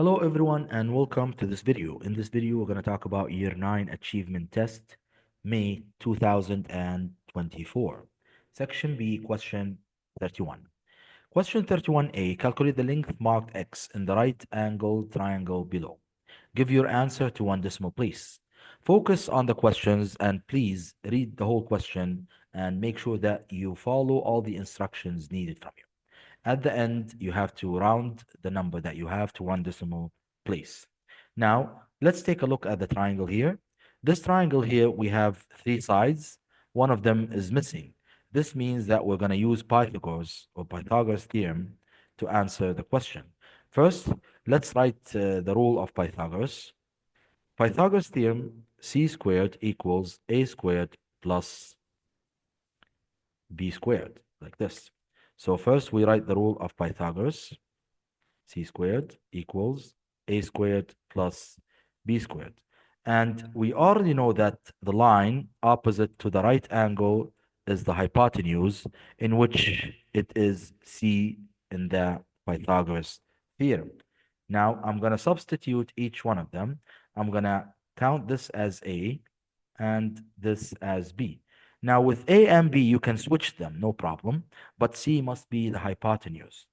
Hello everyone and welcome to this video. In this video, we're going to talk about Year 9 Achievement Test, May 2024. Section B, Question 31. Question 31A, calculate the length marked X in the right angle triangle below. Give your answer to one decimal place. Focus on the questions and please read the whole question and make sure that you follow all the instructions needed from you. At the end, you have to round the number that you have to one decimal place. Now, let's take a look at the triangle here. This triangle here, we have three sides. One of them is missing. This means that we're going to use Pythagoras theorem to answer the question. First, let's write the rule of Pythagoras. Pythagoras theorem, c squared equals a squared plus b squared, like this. So first we write the rule of Pythagoras, c squared equals a squared plus b squared. And we already know that the line opposite to the right angle is the hypotenuse, in which it is c in the Pythagoras theorem. Now I'm going to substitute each one of them. I'm going to count this as a and this as b. Now with a and b, you can switch them, no problem, but c must be the hypotenuse.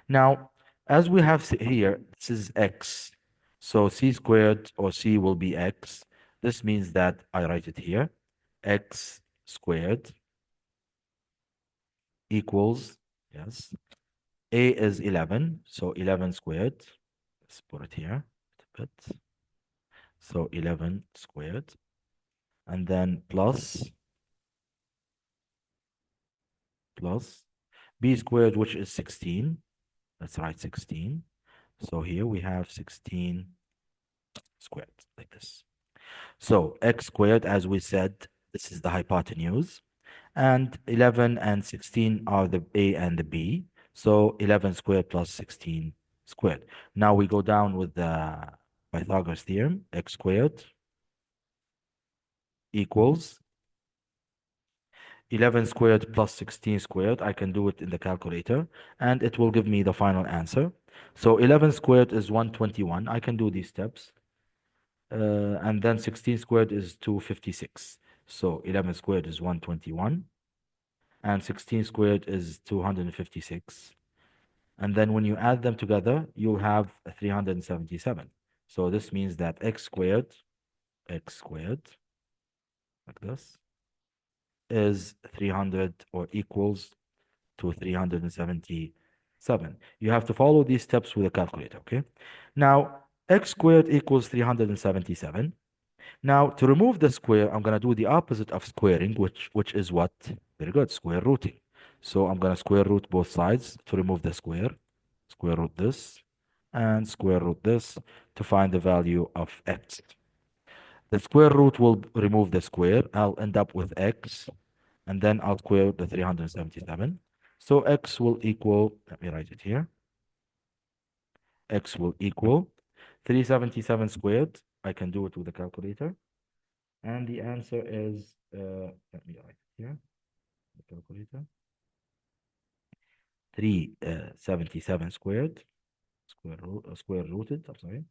Now, as we have here, this is x. So c squared or c will be x. This means that I write it here. X squared equals, yes, a is 11. So 11 squared. Let's put it here a bit. So 11 squared. And then plus b squared, which is 16. Let's write 16. So here we have 16 squared, like this. So x squared, as we said, this is the hypotenuse. And 11 and 16 are the a and the b. So 11 squared plus 16 squared. Now we go down with the Pythagoras theorem. X squared equals 11 squared plus 16 squared. I can do it in the calculator, and it will give me the final answer. So 11 squared is 121. I can do these steps. And then 16 squared is 256. So 11 squared is 121, and 16 squared is 256. And then when you add them together, you'll have 377. So this means that x squared, like this, is 300 or equals to 377. You have to follow these steps with a calculator, okay? Now, x squared equals 377. Now, to remove the square, I'm going to do the opposite of squaring, which is what? Very good, square rooting. So I'm going to square root both sides to remove the square. Square root this and square root this to find the value of x. The square root will remove the square. I'll end up with x, and then I'll square the 377. So x will equal, let me write it here. X will equal 377 squared. I can do it with the calculator. And the answer is, let me write it here, the calculator. 377 squared, square rooted, I'm sorry,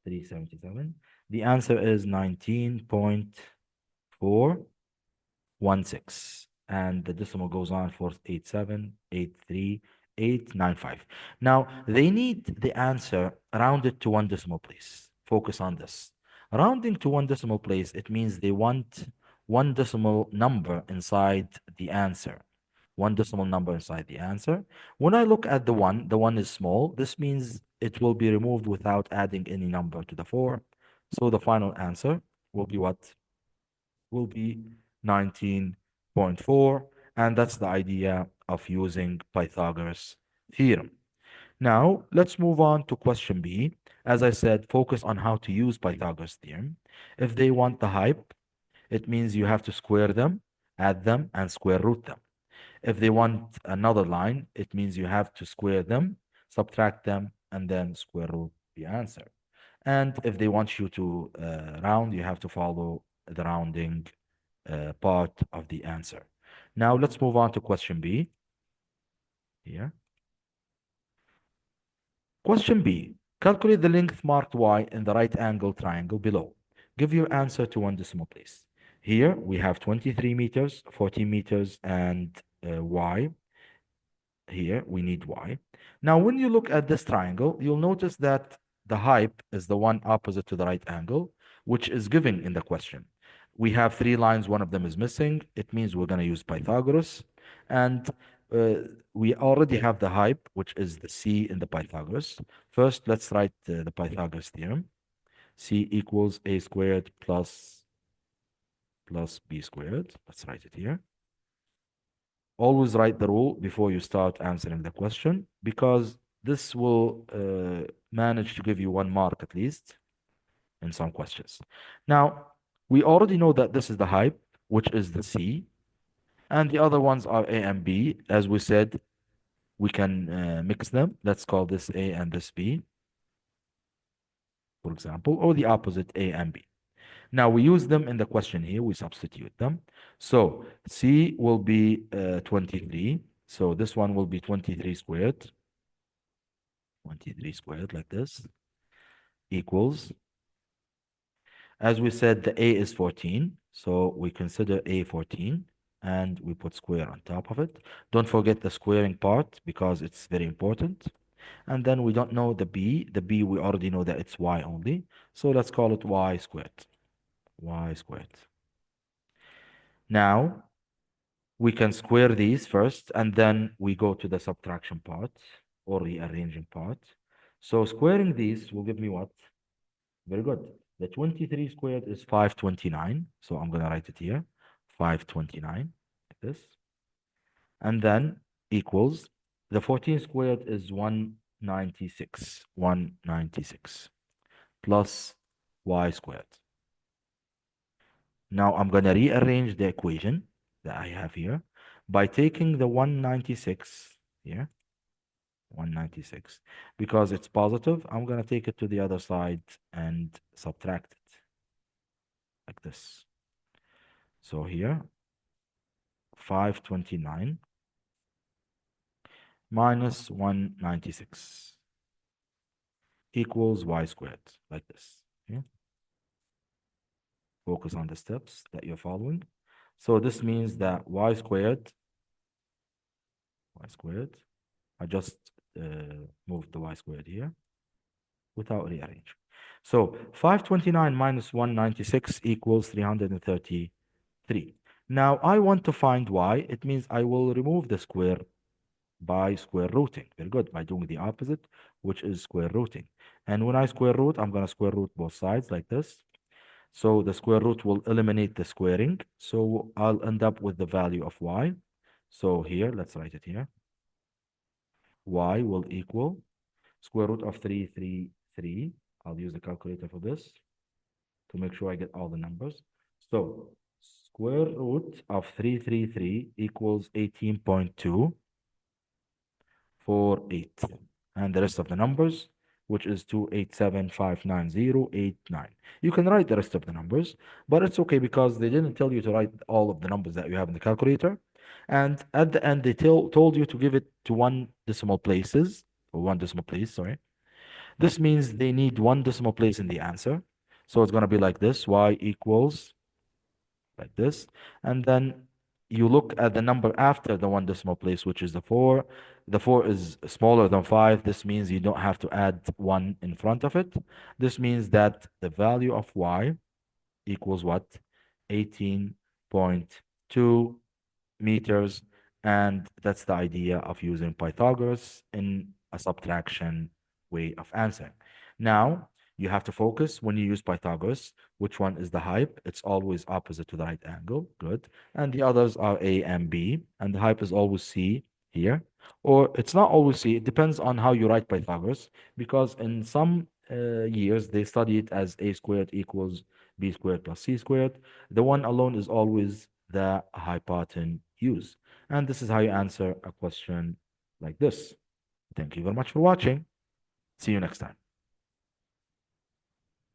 377. The answer is 19.416. And the decimal goes on for 8783895. Now, they need the answer rounded to one decimal place. Focus on this. Rounding to one decimal place, it means they want one decimal number inside the answer. One decimal number inside the answer. When I look at the one is small. This means it will be removed without adding any number to the 4. So the final answer will be what? Will be 19.4. And that's the idea of using Pythagoras theorem. Now, let's move on to question B. As I said, focus on how to use Pythagoras theorem. If they want the hype, it means you have to square them, add them, and square root them. If they want another line, it means you have to square them, subtract them, and then square root the answer. And if they want you to round, you have to follow the rounding part of the answer. Now let's move on to question B. Here. Question B. Calculate the length marked y in the right angle triangle below. Give your answer to one decimal place. Here we have 23 meters, 14 meters, and y. Here we need y. Now, when you look at this triangle, you'll notice that the height is the one opposite to the right angle, which is given in the question. We have three lines, one of them is missing. It means we're going to use Pythagoras. And uh, we already have the height, which is the c in the Pythagoras. First, let's write the Pythagoras theorem. C equals a squared plus b squared. Let's write it here. Always write the rule before you start answering the question because this will manage to give you 1 mark at least in some questions. Now, we already know that this is the height, which is the C, and the other ones are A and B. As we said, we can mix them. Let's call this A and this B, for example, or the opposite A and B. Now we use them in the question here. We substitute them. So C will be 23. So this one will be 23 squared. 23 squared like this equals, as we said, the A is 14. So we consider A 14 and we put square on top of it. Don't forget the squaring part because it's very important. And then we don't know the B. The B, we already know that it's Y only. So let's call it Y squared. Y squared. Now, we can square these first, and then we go to the subtraction part or rearranging part. So squaring these will give me what? Very good. The 23 squared is 529. So I'm going to write it here. 529, like this. And then equals, the 14 squared is 196. 196 plus y squared. Now I'm going to rearrange the equation that I have here by taking the 196 here, 196. Because it's positive, I'm going to take it to the other side and subtract it like this. So here, 529 minus 196 equals y squared, like this. Okay? Focus on the steps that you're following. So this means that y squared, I just moved the y squared here without rearranging. So 529 minus 196 equals 333. Now I want to find y. It means I will remove the square by square rooting. Very good. By doing the opposite, which is square rooting. And when I square root, I'm going to square root both sides like this. So the square root will eliminate the squaring. So I'll end up with the value of y. So here, let's write it here. Y will equal square root of 333. I'll use the calculator for this to make sure I get all the numbers. So square root of 333 equals 18.248. And the rest of the numbers, which is 2875908.9. You can write the rest of the numbers, but it's okay because they didn't tell you to write all of the numbers that you have in the calculator. And at the end, they told you to give it to one decimal places, or one decimal place, sorry. This means they need one decimal place in the answer. So it's going to be like this, y equals like this. And then you look at the number after the one decimal place, which is the 4. The 4 is smaller than 5. This means you don't have to add 1 in front of it. This means that the value of y equals what? 18.2 meters. And that's the idea of using Pythagoras in a subtraction way of answering. Now, you have to focus when you use Pythagoras, which one is the hype? It's always opposite to the right angle. Good. And the others are A and B. And the hype is always C here. Or it's not always C. It depends on how you write Pythagoras. Because in some years, they study it as A squared equals B squared plus C squared. The one alone is always the hypotenuse. And this is how you answer a question like this. Thank you very much for watching. See you next time.